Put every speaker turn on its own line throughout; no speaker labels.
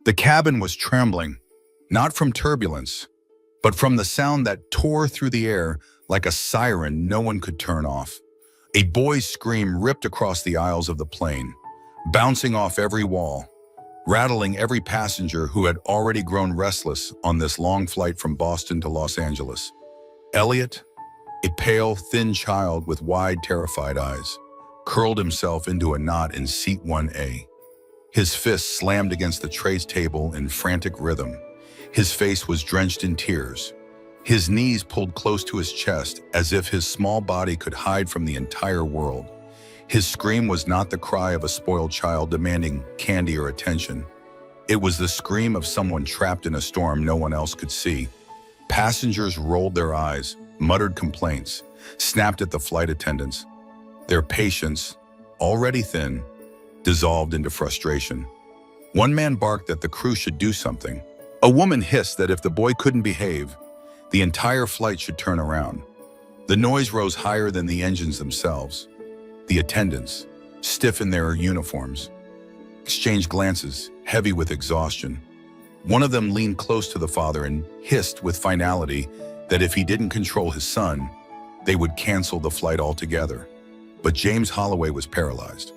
The cabin was trembling, not from turbulence, but from the sound that tore through the air like a siren no one could turn off. A boy's scream ripped across the aisles of the plane, bouncing off every wall, rattling every passenger who had already grown restless on this long flight from Boston to Los Angeles. Elliot, a pale, thin child with wide, terrified eyes, curled himself into a knot in seat 1A. His fists slammed against the tray table in frantic rhythm. His face was drenched in tears. His knees pulled close to his chest as if his small body could hide from the entire world. His scream was not the cry of a spoiled child demanding candy or attention. It was the scream of someone trapped in a storm no one else could see. Passengers rolled their eyes, muttered complaints, snapped at the flight attendants. Their patience, already thin, dissolved into frustration. One man barked that the crew should do something. A woman hissed that if the boy couldn't behave, the entire flight should turn around. The noise rose higher than the engines themselves. The attendants, stiff in their uniforms, exchanged glances, heavy with exhaustion. One of them leaned close to the father and hissed with finality that if he didn't control his son, they would cancel the flight altogether. But James Holloway was paralyzed.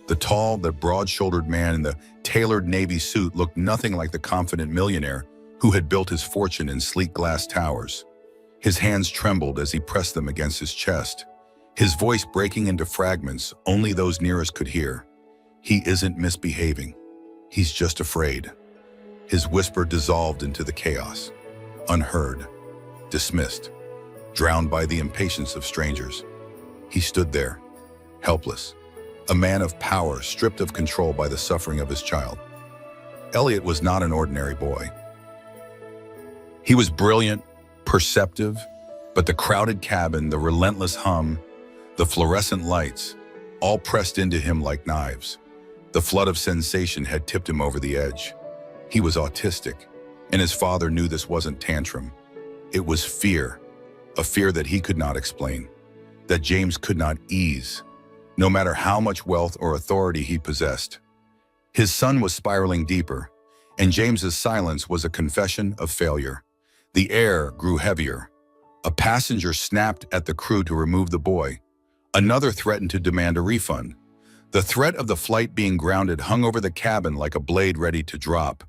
The tall, the broad-shouldered man in the tailored navy suit looked nothing like the confident millionaire who had built his fortune in sleek glass towers. His hands trembled as he pressed them against his chest, his voice breaking into fragments only those nearest could hear. "He isn't misbehaving. He's just afraid." His whisper dissolved into the chaos, unheard, dismissed, drowned by the impatience of strangers. He stood there, helpless, a man of power stripped of control by the suffering of his child. Elliot was not an ordinary boy. He was brilliant, perceptive, but the crowded cabin, the relentless hum, the fluorescent lights, all pressed into him like knives. The flood of sensation had tipped him over the edge. He was autistic, and his father knew this wasn't tantrum. It was fear, a fear that he could not explain, that James could not ease, no matter how much wealth or authority he possessed. His son was spiraling deeper, and James's silence was a confession of failure. The air grew heavier. A passenger snapped at the crew to remove the boy. Another threatened to demand a refund. The threat of the flight being grounded hung over the cabin like a blade ready to drop.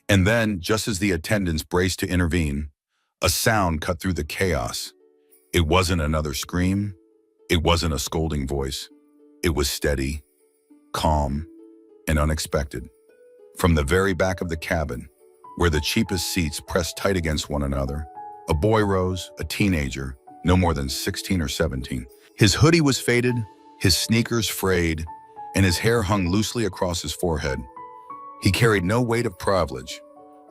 And then, just as the attendants braced to intervene, a sound cut through the chaos. It wasn't another scream. It wasn't a scolding voice. It was steady, calm, and unexpected. From the very back of the cabin, where the cheapest seats pressed tight against one another, a boy rose, a teenager, no more than 16 or 17. His hoodie was faded, his sneakers frayed, and his hair hung loosely across his forehead. He carried no weight of privilege,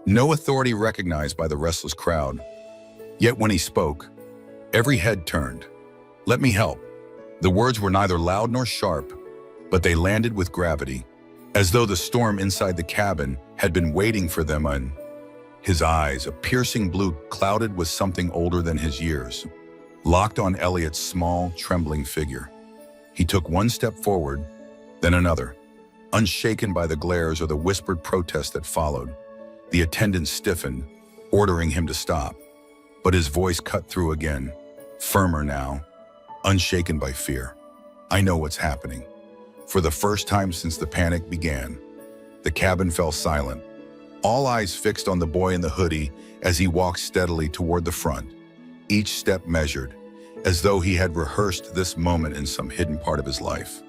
no authority recognized by the restless crowd. Yet when he spoke, every head turned. "Let me help." The words were neither loud nor sharp, but they landed with gravity, as though the storm inside the cabin had been waiting for them. And his eyes, a piercing blue clouded with something older than his years, locked on Elliot's small, trembling figure. He took one step forward, then another, unshaken by the glares or the whispered protest that followed. The attendant stiffened, ordering him to stop, but his voice cut through again, firmer now, unshaken by fear. "I know what's happening." For the first time since the panic began, the cabin fell silent, all eyes fixed on the boy in the hoodie as he walked steadily toward the front, each step measured, as though he had rehearsed this moment in some hidden part of his life.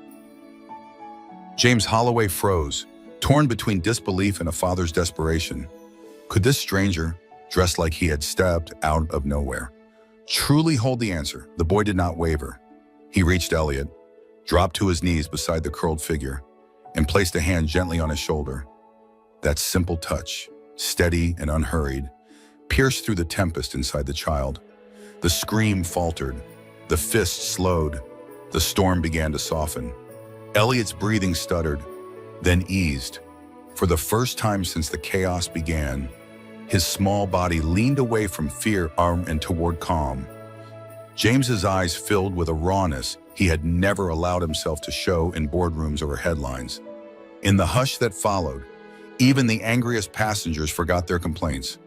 James Holloway froze, torn between disbelief and a father's desperation. Could this stranger, dressed like he had stepped out of nowhere, truly hold the answer? The boy did not waver. He reached Elliot, dropped to his knees beside the curled figure, and placed a hand gently on his shoulder. That simple touch, steady and unhurried, pierced through the tempest inside the child. The scream faltered, the fist slowed, the storm began to soften. Elliot's breathing stuttered, then eased. For the first time since the chaos began, his small body leaned away from fear and toward calm. James's eyes filled with a rawness he had never allowed himself to show in boardrooms or headlines. In the hush that followed, Even the angriest passengers forgot their complaints.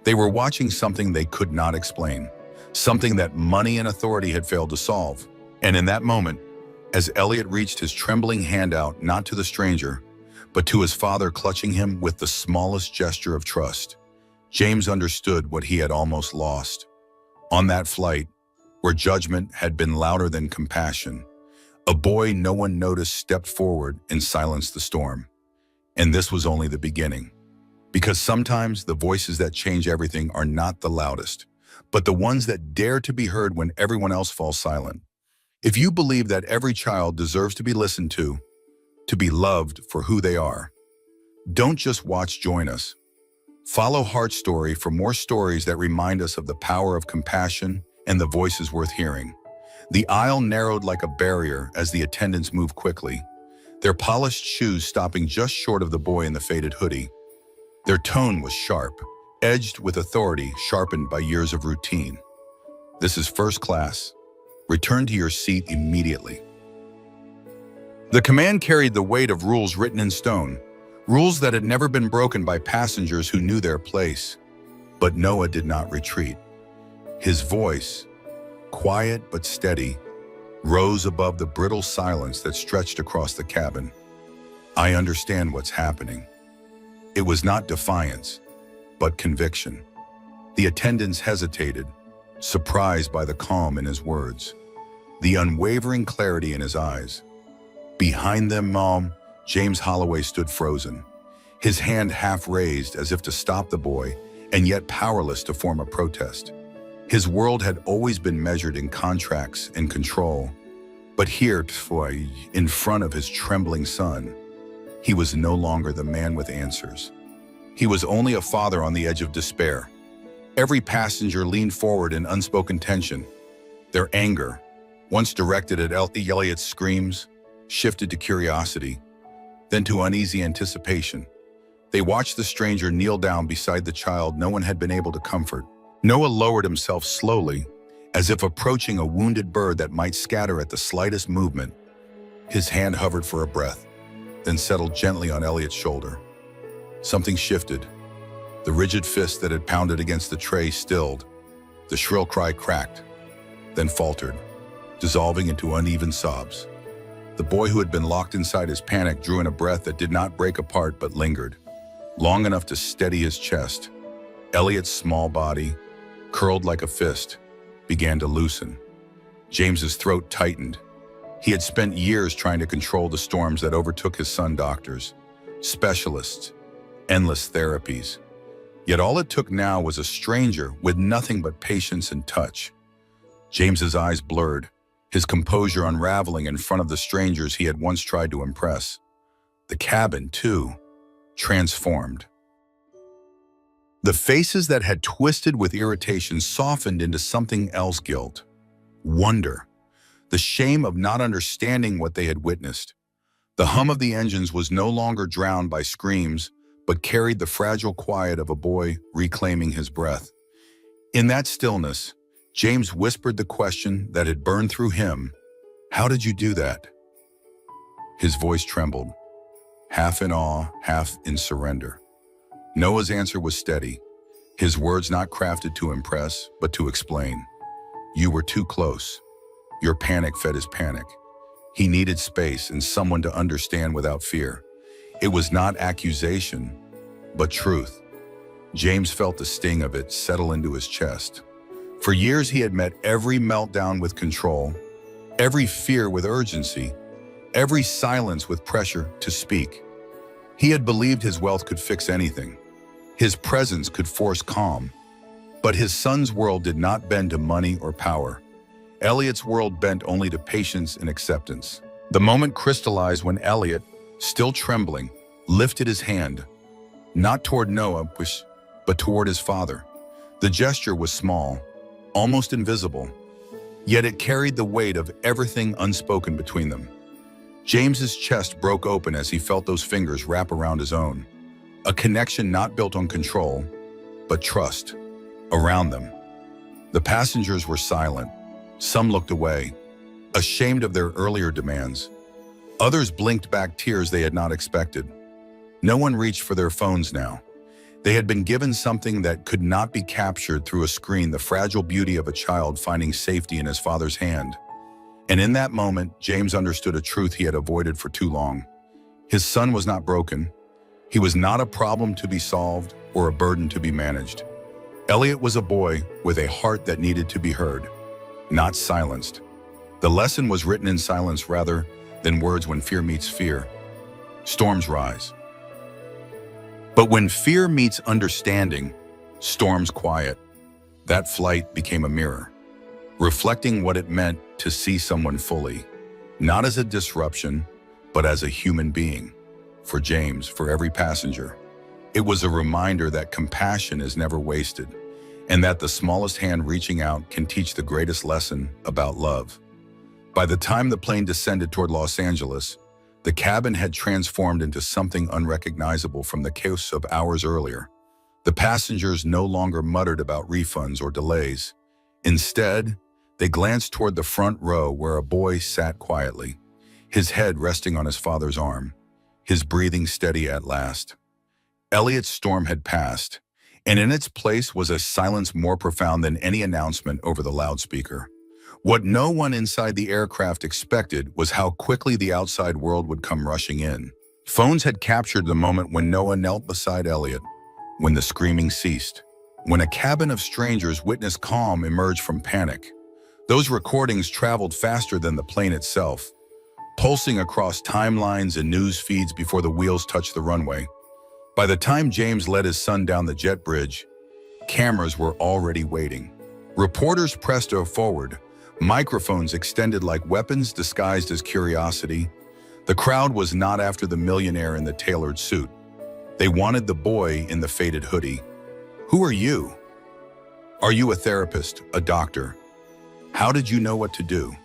They were watching something they could not explain, something that money and authority had failed to solve. And in that moment, as Elliot reached his trembling hand out not to the stranger, but to his father clutching him with the smallest gesture of trust, James understood what he had almost lost. On that flight, where judgment had been louder than compassion, a boy no one noticed stepped forward and silenced the storm. And this was only the beginning. Because sometimes the voices that change everything are not the loudest, but the ones that dare to be heard when everyone else falls silent. If you believe that every child deserves to be listened to be loved for who they are, don't just watch, join us. Follow Heart Story for more stories that remind us of the power of compassion and the voices worth hearing. The aisle narrowed like a barrier as the attendants moved quickly, their polished shoes stopping just short of the boy in the faded hoodie. Their tone was sharp, edged with authority sharpened by years of routine. This is first class. Return to your seat immediately. The command carried the weight of rules written in stone, rules that had never been broken by passengers who knew their place. But Noah did not retreat. His voice, quiet but steady, rose above the brittle silence that stretched across the cabin. I understand what's happening. It was not defiance, but conviction. The attendants hesitated, surprised by the calm in his words, the unwavering clarity in his eyes. Behind them, James Holloway stood frozen, his hand half raised as if to stop the boy, and yet powerless to form a protest. His world had always been measured in contracts and control, but here, in front of his trembling son, he was no longer the man with answers. He was only a father on the edge of despair. Every passenger leaned forward in unspoken tension. Their anger, once directed at Elliot's screams, shifted to curiosity, then to uneasy anticipation. They watched the stranger kneel down beside the child no one had been able to comfort. Noah lowered himself slowly, as if approaching a wounded bird that might scatter at the slightest movement. His hand hovered for a breath, then settled gently on Elliot's shoulder. Something shifted. The rigid fist that had pounded against the tray stilled. The shrill cry cracked, then faltered, dissolving into uneven sobs. The boy who had been locked inside his panic drew in a breath that did not break apart but lingered, long enough to steady his chest. Elliot's small body, curled like a fist, began to loosen. James's throat tightened. He had spent years trying to control the storms that overtook his son. Doctors, specialists, endless therapies. Yet all it took now was a stranger with nothing but patience and touch. James's eyes blurred, his composure unraveling in front of the strangers he had once tried to impress. The cabin, too, transformed. The faces that had twisted with irritation softened into something else: guilt, wonder, the shame of not understanding what they had witnessed. The hum of the engines was no longer drowned by screams, but carried the fragile quiet of a boy reclaiming his breath. In that stillness, James whispered the question that had burned through him. How did you do that? His voice trembled, half in awe, half in surrender. Noah's answer was steady, his words not crafted to impress, but to explain. You were too close. Your panic fed his panic. He needed space and someone to understand without fear. It was not accusation, but truth. James felt the sting of it settle into his chest. For years he had met every meltdown with control, every fear with urgency, every silence with pressure to speak. He had believed his wealth could fix anything. His presence could force calm. But his son's world did not bend to money or power. Elliot's world bent only to patience and acceptance. The moment crystallized when Elliot, still trembling, lifted his hand, not toward Noah, but toward his father. The gesture was small, almost invisible, yet it carried the weight of everything unspoken between them. James's chest broke open as he felt those fingers wrap around his own. A connection not built on control, but trust. Around them, the passengers were silent. Some looked away, ashamed of their earlier demands. Others blinked back tears they had not expected. No one reached for their phones now. They had been given something that could not be captured through a screen, the fragile beauty of a child finding safety in his father's hand. And in that moment, James understood a truth he had avoided for too long. His son was not broken. He was not a problem to be solved or a burden to be managed. Elliot was a boy with a heart that needed to be heard, not silenced. The lesson was written in silence rather than words. When fear meets fear, storms rise. But when fear meets understanding, storms quiet. That flight became a mirror, reflecting what it meant to see someone fully, not as a disruption, but as a human being. For James, for every passenger, it was a reminder that compassion is never wasted, and that the smallest hand reaching out can teach the greatest lesson about love. By the time the plane descended toward Los Angeles, the cabin had transformed into something unrecognizable from the chaos of hours earlier. The passengers no longer muttered about refunds or delays. Instead, they glanced toward the front row where a boy sat quietly, his head resting on his father's arm, his breathing steady at last. Elliot's storm had passed, and in its place was a silence more profound than any announcement over the loudspeaker. What no one inside the aircraft expected was how quickly the outside world would come rushing in. Phones had captured the moment when Noah knelt beside Elliot, when the screaming ceased, when a cabin of strangers witnessed calm emerge from panic. Those recordings traveled faster than the plane itself, pulsing across timelines and news feeds before the wheels touched the runway. By the time James led his son down the jet bridge, cameras were already waiting. Reporters pressed forward, microphones extended like weapons disguised as curiosity. The crowd was not after the millionaire in the tailored suit. They wanted the boy in the faded hoodie. Who are you? Are you a therapist, a doctor? How did you know what to do?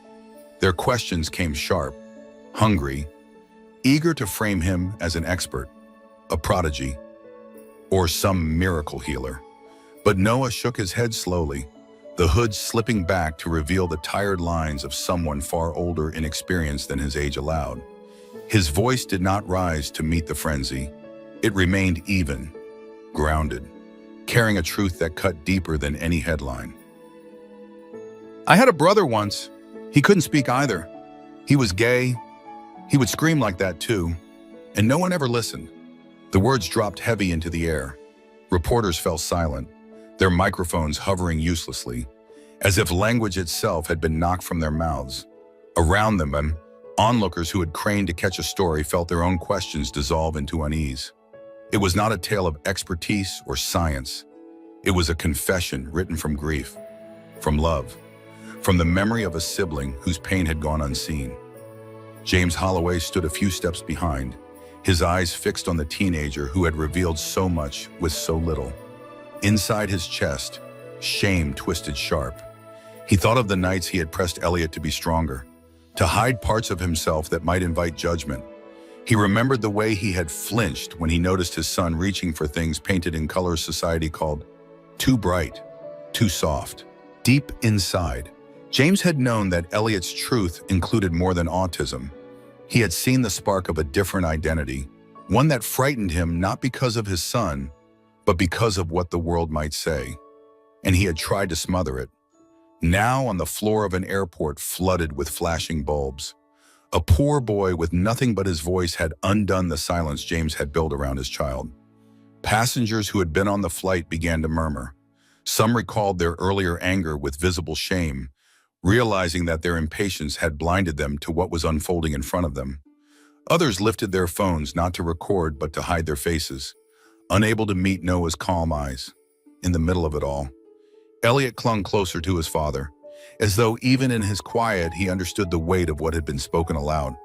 Their questions came sharp, hungry, eager to frame him as an expert, a prodigy, or some miracle healer. But Noah shook his head slowly, the hood slipping back to reveal the tired lines of someone far older in experience than his age allowed. His voice did not rise to meet the frenzy. It remained even, grounded, carrying a truth that cut deeper than any headline. I had a brother once. He couldn't speak either. He was gay. He would scream like that too, and no one ever listened. The words dropped heavy into the air. Reporters fell silent, their microphones hovering uselessly, as if language itself had been knocked from their mouths. Around them, onlookers who had craned to catch a story felt their own questions dissolve into unease. It was not a tale of expertise or science. It was a confession written from grief, from love, from the memory of a sibling whose pain had gone unseen. James Holloway stood a few steps behind, his eyes fixed on the teenager who had revealed so much with so little. Inside his chest, shame twisted sharp. He thought of the nights he had pressed Elliot to be stronger, to hide parts of himself that might invite judgment. He remembered the way he had flinched when he noticed his son reaching for things painted in colors society called too bright, too soft. Deep inside, James had known that Elliot's truth included more than autism. He had seen the spark of a different identity, one that frightened him not because of his son, but because of what the world might say. And he had tried to smother it. Now on the floor of an airport flooded with flashing bulbs, a poor boy with nothing but his voice had undone the silence James had built around his child. Passengers who had been on the flight began to murmur. Some recalled their earlier anger with visible shame, realizing that their impatience had blinded them to what was unfolding in front of them. Others lifted their phones not to record but to hide their faces, unable to meet Noah's calm eyes. In the middle of it all, Elliot clung closer to his father, as though even in his quiet he understood the weight of what had been spoken aloud.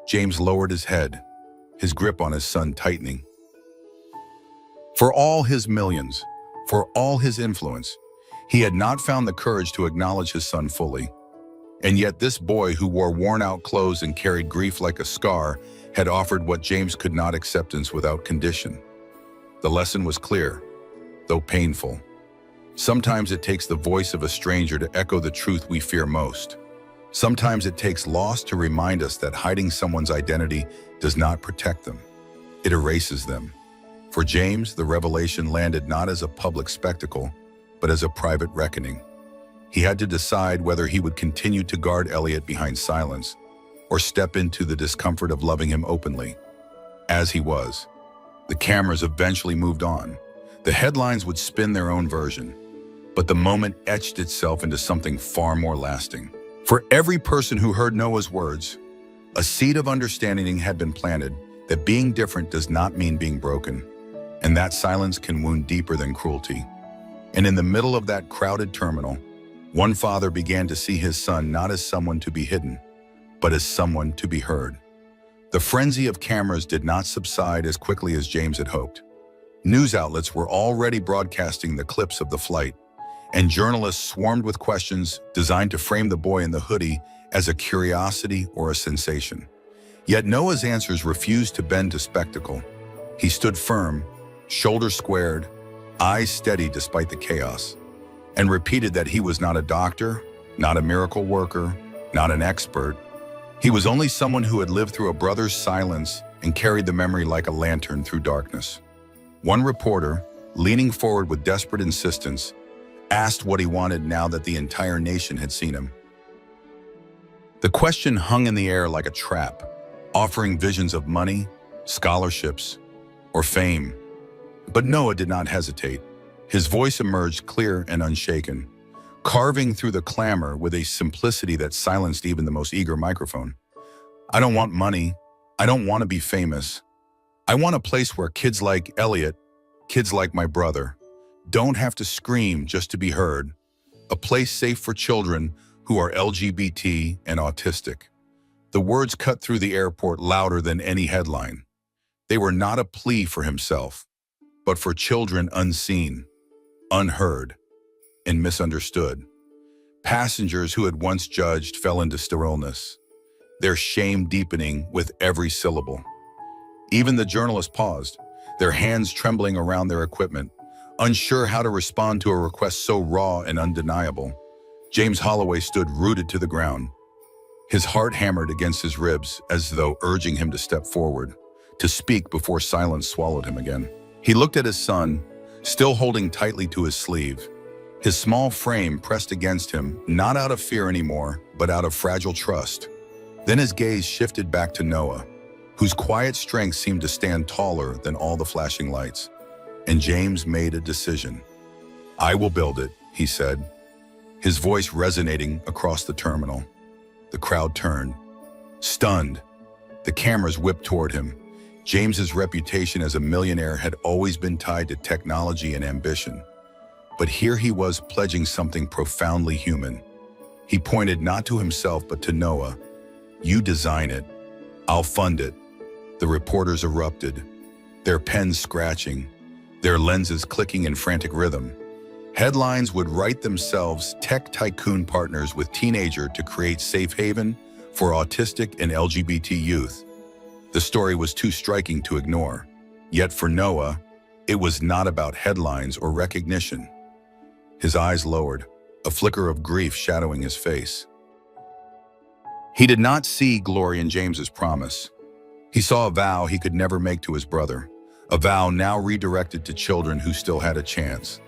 James lowered his head, his grip on his son tightening. For all his millions, for all his influence, he had not found the courage to acknowledge his son fully. And yet this boy who wore worn-out clothes and carried grief like a scar had offered what James could not acceptance without condition. The lesson was clear, though painful. Sometimes it takes the voice of a stranger to echo the truth we fear most. Sometimes it takes loss to remind us that hiding someone's identity does not protect them. It erases them. For James, the revelation landed not as a public spectacle, but as a private reckoning. He had to decide whether he would continue to guard Elliot behind silence or step into the discomfort of loving him openly. As he was, the cameras eventually moved on. The headlines would spin their own version, but the moment etched itself into something far more lasting. For every person who heard Noah's words, a seed of understanding had been planted that being different does not mean being broken, and that silence can wound deeper than cruelty. And in the middle of that crowded terminal, one father began to see his son not as someone to be hidden, but as someone to be heard. The frenzy of cameras did not subside as quickly as James had hoped. News outlets were already broadcasting the clips of the flight, and journalists swarmed with questions designed to frame the boy in the hoodie as a curiosity or a sensation. Yet Noah's answers refused to bend to spectacle. He stood firm, shoulders squared, eyes steady despite the chaos, and repeated that he was not a doctor, not a miracle worker, not an expert. He was only someone who had lived through a brother's silence and carried the memory like a lantern through darkness. One reporter, leaning forward with desperate insistence, asked what he wanted now that the entire nation had seen him. The question hung in the air like a trap, offering visions of money, scholarships, or fame. But Noah did not hesitate. His voice emerged clear and unshaken, carving through the clamor with a simplicity that silenced even the most eager microphone. I don't want money. I don't want to be famous. I want a place where kids like Elliot, kids like my brother, don't have to scream just to be heard. A place safe for children who are LGBT and autistic. The words cut through the airport louder than any headline. They were not a plea for himself, but for children unseen, unheard, and misunderstood. Passengers who had once judged fell into stillness, their shame deepening with every syllable. Even the journalists paused, their hands trembling around their equipment, unsure how to respond to a request so raw and undeniable. James Holloway stood rooted to the ground. His heart hammered against his ribs as though urging him to step forward, to speak before silence swallowed him again. He looked at his son, still holding tightly to his sleeve, his small frame pressed against him, not out of fear anymore, but out of fragile trust. Then his gaze shifted back to Noah, whose quiet strength seemed to stand taller than all the flashing lights. And James made a decision. I will build it, he said, his voice resonating across the terminal. The crowd turned, stunned. The cameras whipped toward him. James's reputation as a millionaire had always been tied to technology and ambition. But here he was pledging something profoundly human. He pointed not to himself but to Noah. You design it. I'll fund it. The reporters erupted, their pens scratching, their lenses clicking in frantic rhythm. Headlines would write themselves, tech tycoon partners with teenager to create safe haven for autistic and LGBT youth. The story was too striking to ignore. Yet for Noah, it was not about headlines or recognition. His eyes lowered, a flicker of grief shadowing his face. He did not see glory in James's promise. He saw a vow he could never make to his brother, a vow now redirected to children who still had a chance.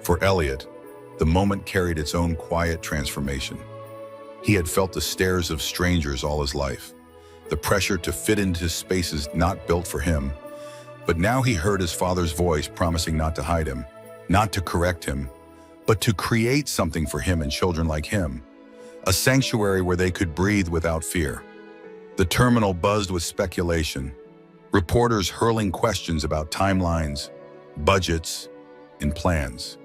For Elliot, the moment carried its own quiet transformation. He had felt the stares of strangers all his life, the pressure to fit into spaces not built for him. But now he heard his father's voice promising not to hide him, not to correct him, but to create something for him and children like him, a sanctuary where they could breathe without fear. The terminal buzzed with speculation, reporters hurling questions about timelines, budgets, and plans.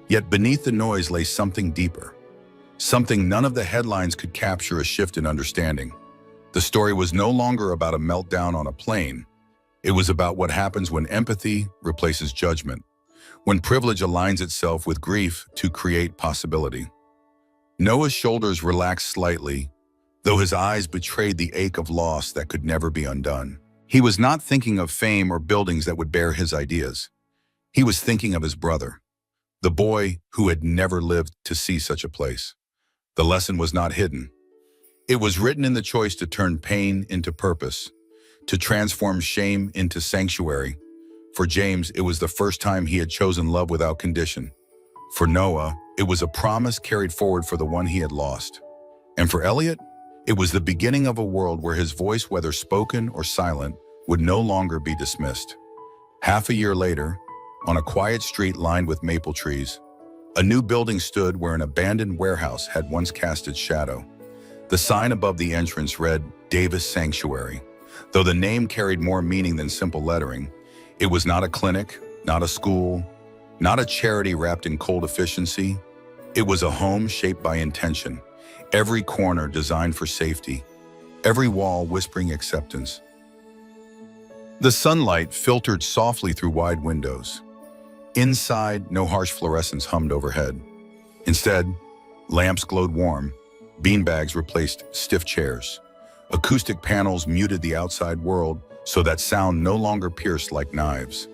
Yet beneath the noise lay something deeper, something none of the headlines could capture: a shift in understanding. The story was no longer about a meltdown on a plane. It was about what happens when empathy replaces judgment, when privilege aligns itself with grief to create possibility. Noah's shoulders relaxed slightly, though his eyes betrayed the ache of loss that could never be undone. He was not thinking of fame or buildings that would bear his ideas. He was thinking of his brother, the boy who had never lived to see such a place. The lesson was not hidden. It was written in the choice to turn pain into purpose, to transform shame into sanctuary. For James, it was the first time he had chosen love without condition. For Noah, it was a promise carried forward for the one he had lost. And for Elliot, it was the beginning of a world where his voice, whether spoken or silent, would no longer be dismissed. Half a year later, on a quiet street lined with maple trees, a new building stood where an abandoned warehouse had once cast its shadow. The sign above the entrance read, Davis Sanctuary. Though the name carried more meaning than simple lettering, it was not a clinic, not a school, not a charity wrapped in cold efficiency. It was a home shaped by intention, every corner designed for safety, every wall whispering acceptance. The sunlight filtered softly through wide windows. Inside, no harsh fluorescence hummed overhead. Instead, lamps glowed warm, beanbags replaced stiff chairs. Acoustic panels muted the outside world so that sound no longer pierced like knives.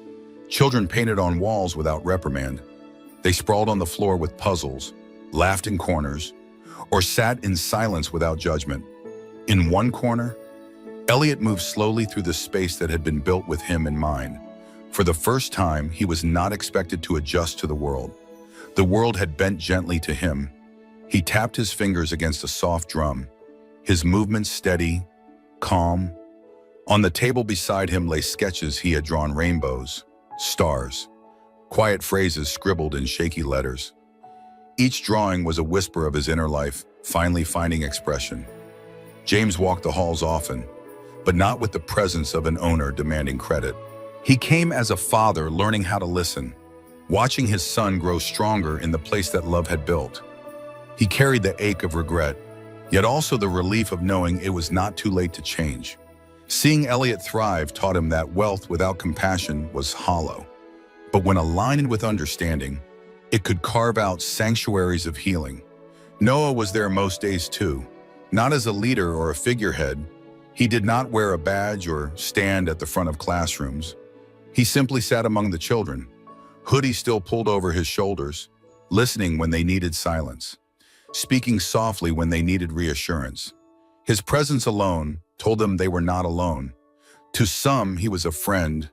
Children painted on walls without reprimand. They sprawled on the floor with puzzles, laughed in corners, or sat in silence without judgment. In one corner, Elliot moved slowly through the space that had been built with him in mind. For the first time, he was not expected to adjust to the world. The world had bent gently to him. He tapped his fingers against a soft drum, his movements steady, calm. On the table beside him lay sketches he had drawn: rainbows, stars, quiet phrases scribbled in shaky letters. Each drawing was a whisper of his inner life, finally finding expression. James walked the halls often, but not with the presence of an owner demanding credit. He came as a father learning how to listen, watching his son grow stronger in the place that love had built. He carried the ache of regret, yet also the relief of knowing it was not too late to change. Seeing Elliot thrive taught him that wealth without compassion was hollow. But when aligned with understanding, it could carve out sanctuaries of healing. Noah was there most days too, not as a leader or a figurehead. He did not wear a badge or stand at the front of classrooms. He simply sat among the children, hoodie still pulled over his shoulders, listening when they needed silence, speaking softly when they needed reassurance. His presence alone told them they were not alone. To some, he was a friend.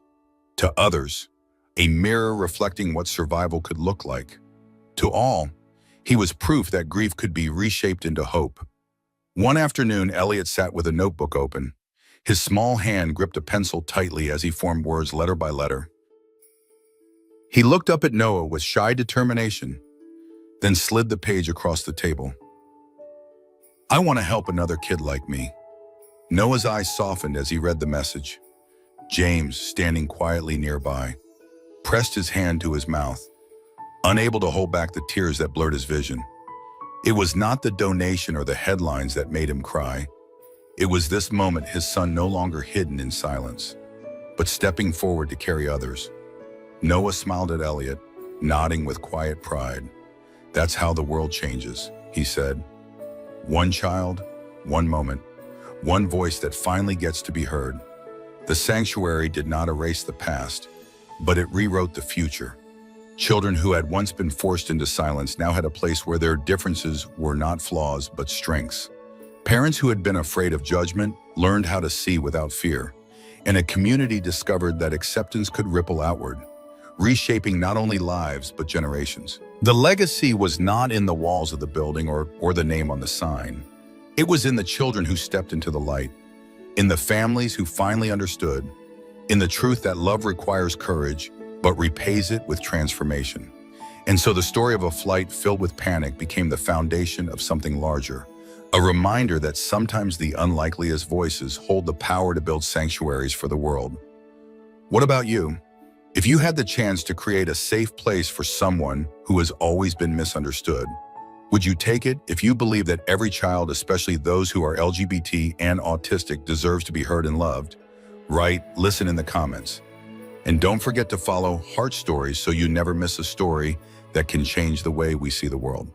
To others, a mirror reflecting what survival could look like. To all, he was proof that grief could be reshaped into hope. One afternoon, Elliot sat with a notebook open. His small hand gripped a pencil tightly as he formed words letter by letter. He looked up at Noah with shy determination, then slid the page across the table. "I want to help another kid like me." Noah's eyes softened as he read the message. James, standing quietly nearby, pressed his hand to his mouth, unable to hold back the tears that blurred his vision. It was not the donation or the headlines that made him cry. It was this moment his son no longer hidden in silence, but stepping forward to carry others. Noah smiled at Elliot, nodding with quiet pride. "That's how the world changes," he said. "One child, one moment, one voice that finally gets to be heard." The sanctuary did not erase the past, but it rewrote the future. Children who had once been forced into silence now had a place where their differences were not flaws, but strengths. Parents who had been afraid of judgment learned how to see without fear, and a community discovered that acceptance could ripple outward, reshaping not only lives, but generations. The legacy was not in the walls of the building or the name on the sign. It was in the children who stepped into the light, in the families who finally understood, in the truth that love requires courage, but repays it with transformation. And so the story of a flight filled with panic became the foundation of something larger, a reminder that sometimes the unlikeliest voices hold the power to build sanctuaries for the world. What about you? If you had the chance to create a safe place for someone who has always been misunderstood, would you take it? If you believe that every child, especially those who are LGBT and autistic, deserves to be heard and loved, write, listen in the comments. And don't forget to follow Heart Stories so you never miss a story that can change the way we see the world.